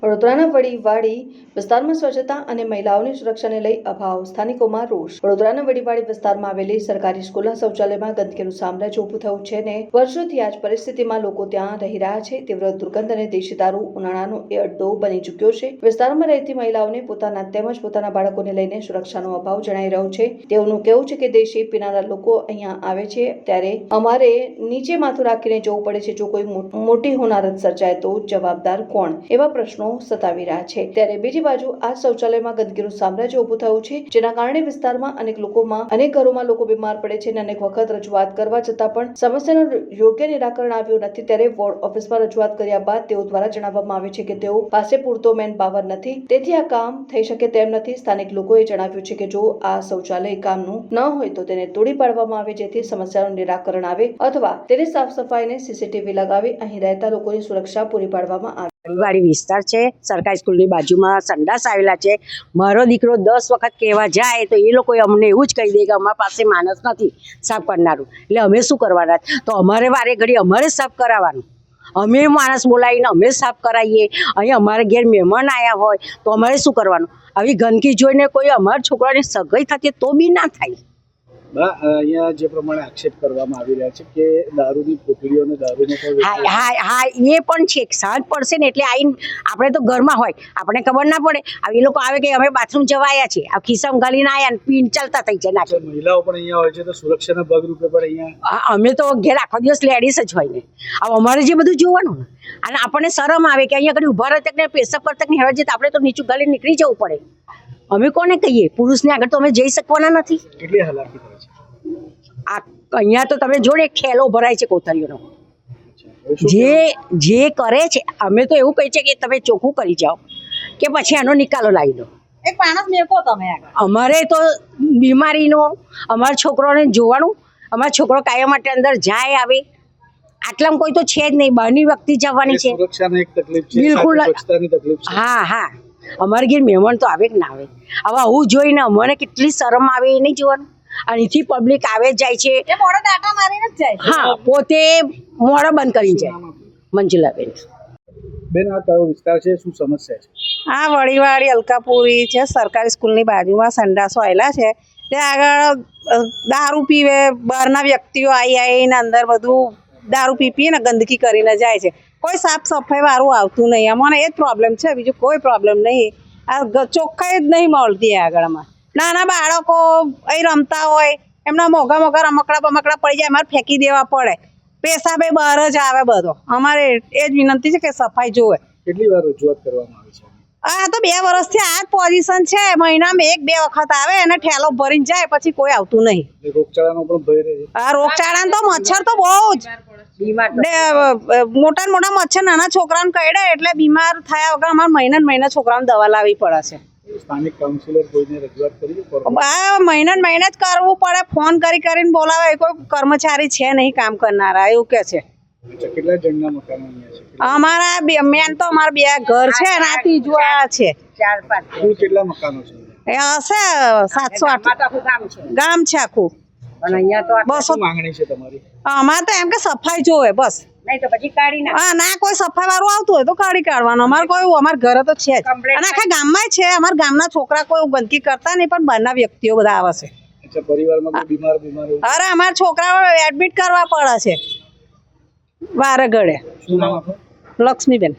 વડોદરાના વડીવાડી વિસ્તારમાં સ્વચ્છતા અને મહિલાઓની સુરક્ષાને લઈ અભાવ, સ્થાનિકોમાં રોષ। વડોદરાના વડીવાડી વિસ્તારમાં આવેલી સરકારી સ્કૂલના શૌચાલયમાં ગંદકીનું સામ્રાજ્ય ઊભું થયું છે ને વર્ષોથી આ જ પરિસ્થિતિમાં લોકો ત્યાં રહી રહ્યા છે। તીવ્ર દુર્ગંધ અને દેશી દારૂ ઉનાળાનો એ અડ્ડો બની ચૂક્યો છે। વિસ્તારમાં રહેતી મહિલાઓને પોતાના તેમજ પોતાના બાળકોને લઈને સુરક્ષાનો અભાવ જણાઈ રહ્યો છે। તેઓનું કહેવું છે કે દેશી પીનારા લોકો અહીંયા આવે છે ત્યારે અમારે નીચે માથું રાખીને જવું પડે છે। જો કોઈ મોટી હોનારત સર્જાય તો જવાબદાર કોણ, એવા પ્રશ્નો સતાવી રહ્યા છે। ત્યારે બીજી બાજુ આ શૌચાલયમાં ગંદકીનું સામ્રાજ્ય ઊભું થયું છે, જેના કારણે વિસ્તારમાં અનેક ઘરોમાં લોકો બીમાર પડે છે અને અનેક વખત રજૂઆત કરવા છતાં પણ સમસ્યાનું યોગ્ય નિરાકરણ આવ્યું નથી। ત્યારે વોર્ડ ઓફિસમાં રજૂઆત કર્યા બાદ તેઓ દ્વારા જણાવવામાં આવે છે કે તેઓ પાસે પૂરતો મેન પાવર નથી, તેથી આ કામ થઈ શકે તેમ નથી। સ્થાનિક લોકોએ જણાવ્યું છે કે જો આ શૌચાલય કામનું ન હોય તો તેને તોડી પાડવામાં આવે, જેથી સમસ્યાનું નિરાકરણ આવે અથવા તેની સાફ સફાઈને સીસીટીવી લગાવી અહીં રહેતા લોકોની સુરક્ષા પૂરી પાડવામાં આવે। વાડી વિસ્તાર છે, સરકારી સ્કૂલની બાજુમાં સંડાસ આવેલા છે। મારો દીકરો 10 વખત કહેવા જાય તો એ લોકો અમને એવું જ કહી દે કે અમારા પાસે માણસ નથી સાફ કરનારું, એટલે અમે શું કરવાના? તો અમારે વારે ઘડી અમારે સાફ કરાવવાનું, અમે માણસ બોલાવીને અમે સાફ કરાવીએ। અહીં અમારે ઘેર મહેમાન આવ્યા હોય તો અમારે શું કરવાનું? આવી ગંદકી જોઈને કોઈ અમારા છોકરાની સગાઈ થતી તો બી ના થાય। અહીંયા જે પ્રમાણે આક્ષેપ કરવામાં આવી રહ્યા છે કે દારૂની પોટલીઓ અને દારૂનો હા એ પણ છે। સાંજ પડશે ને એટલે આવીને આપણે તો ઘરમાં હોય, આપણે ખબર ના પડે। એ લોકો આવે કે અમે બાથરૂમ જવા આવ્યા છીએ, આ ખિસ્સામાં ગાલીને આવ્યા ને પીને ચાલતા થઈ જાય નાખે। મહિલાઓ પણ અહીંયા હોય છે તો સુરક્ષાના ભાગરૂપે પણ અહીંયા અમે તો ઘેર આખો દિવસ લેડીઝ જ હોય ને, હવે અમારે જે બધું જોવાનું ને, અને આપણને શરમ આવે કે અહીંયા આગળ ઉભા રહેતા ને પેશાબ કરતા ને હેવા જતા આપણે તો નીચું ગાલી નીકળી જવું પડે। અમે કોને કહીએ? પુરુષને આગળ તો અમે જઈ શકવાના નથી। કેટલી હાલાકી થાય છે આ અહીંયા તો તમે જોડે ખેલો ભરાય છે કોથળીઓનો, જે કરે છે। અમે તો એવું કહીએ છીએ કે તમે ચોખ્ખું કરી જાઓ કે પછી આનો નિકાલો લાવી દો। એક માણસ મેકો તમે આગળ। અમારે તો બીમારીનો અમારા છોકરોને જોવાનું, અમારા છોકરો કાયમ માટે અંદર જાય આવે, આટલામાં કોઈ તો છે જ નહીં। બહારની વ્યક્તિ જવાની છે, સુરક્ષાની એક તકલીફ છે, બિલકુલ સ્વચ્છતાની તકલીફ છે। હા અમારે ઘેર મહેમાન તો આવે કે ના આવે, હવે આવું જોઈને અમને કેટલી શરમ આવે એ નહીં જોવાનું। અહીંથી પબ્લિક આવે જાય છે, એ મોડો ડાટા મારીને જ જાય। હા પોતે મોડો બંધ કરીને જાય। મંજુલાબેન। બેન, આ કયો વિસ્તાર છે, શું સમસ્યા છે? આ વડીવાડી અલકાપુરી છે, સરકારી સ્કૂલની બાજુમાં સંડાસો આવેલા છે। ત્યાં આગળ દારૂ પીવે, બહારના વ્યક્તિઓ આવીને અંદર બધું દારૂ પીને ગંદકી કરીને જાય છે। કોઈ સાફ સફાઈ વાળું આવતું નહીં। અમને એ જ પ્રોબ્લેમ છે, બીજું કોઈ પ્રોબ્લેમ નહીં। આ ચોખ્ખાઈ જ નહીં મળતી આગળમાં। નાના બાળકો અહીં રમતા હોય, એમના મોઘા રમકડા બમકડા પડી જાય, અમારે ફેંકી દેવા પડે। પેશાબે બહાર જ આવે બધો। અમારે એ જ વિનંતી છે કે સફાઈ જોવે। કેટલી વાર રજૂઆત કરવામાં આવી છે? આ તો 2 વર્ષથી આ જ પોઝિશન છે। મહિનામાં 1-2 વખત આવે અને ઠેલો ભરીને જાય, પછી કોઈ આવતું નહીં। રોગચાળાનો પણ ભય રહે છે? આ રોગચાળાનો તો મચ્છર તો બહુ જ મોટા મચ્છર નાના છોકરાને કરડે એટલે બીમાર થયા વગર અમારે મહિને છોકરાને દવા લાવવી પડે છે। સ્થાનિક કાઉન્સિલર કોઈને રજૂઆત કરી? આ મહિને જ કરવું પડે, ફોન કરીને બોલાવે। કોઈ કર્મચારી છે નહીં કામ કરનારા, એવું કે છે। કેટલા જણના મકાનો અહીંયા છે? અમારા મેન તો અમારા 2 ઘર છે અને આ ત્રીજું આ છે। 4-5 કુલ કેટલા મકાનો છે? એ હશે 700-800 ગામ છે આખું। પણ અહીંયા તો 200 માંગણી છે તમારી? અમારે તો એમ કે સફાઈ જોવે બસ। નહીં તો પછી કાઢી નાખ। હા ના, કોઈ સફાઈ વાળું આવતું હોય તો કાઢી કાઢવાનું। અમારે ઘરે તો છે જ, અને આખા ગામમાં છે। અમારા ગામના છોકરા કોઈ ગંદકી કરતા નહીં, પણ બહારના વ્યક્તિઓ બધા આવે છે। અચ્છા, પરિવારમાં કોઈ બીમાર અરે અમારા છોકરાઓ એડમિટ કરવા પડે છે વારે ઘડે। શું નામ આપનું? લક્ષ્મીબેન।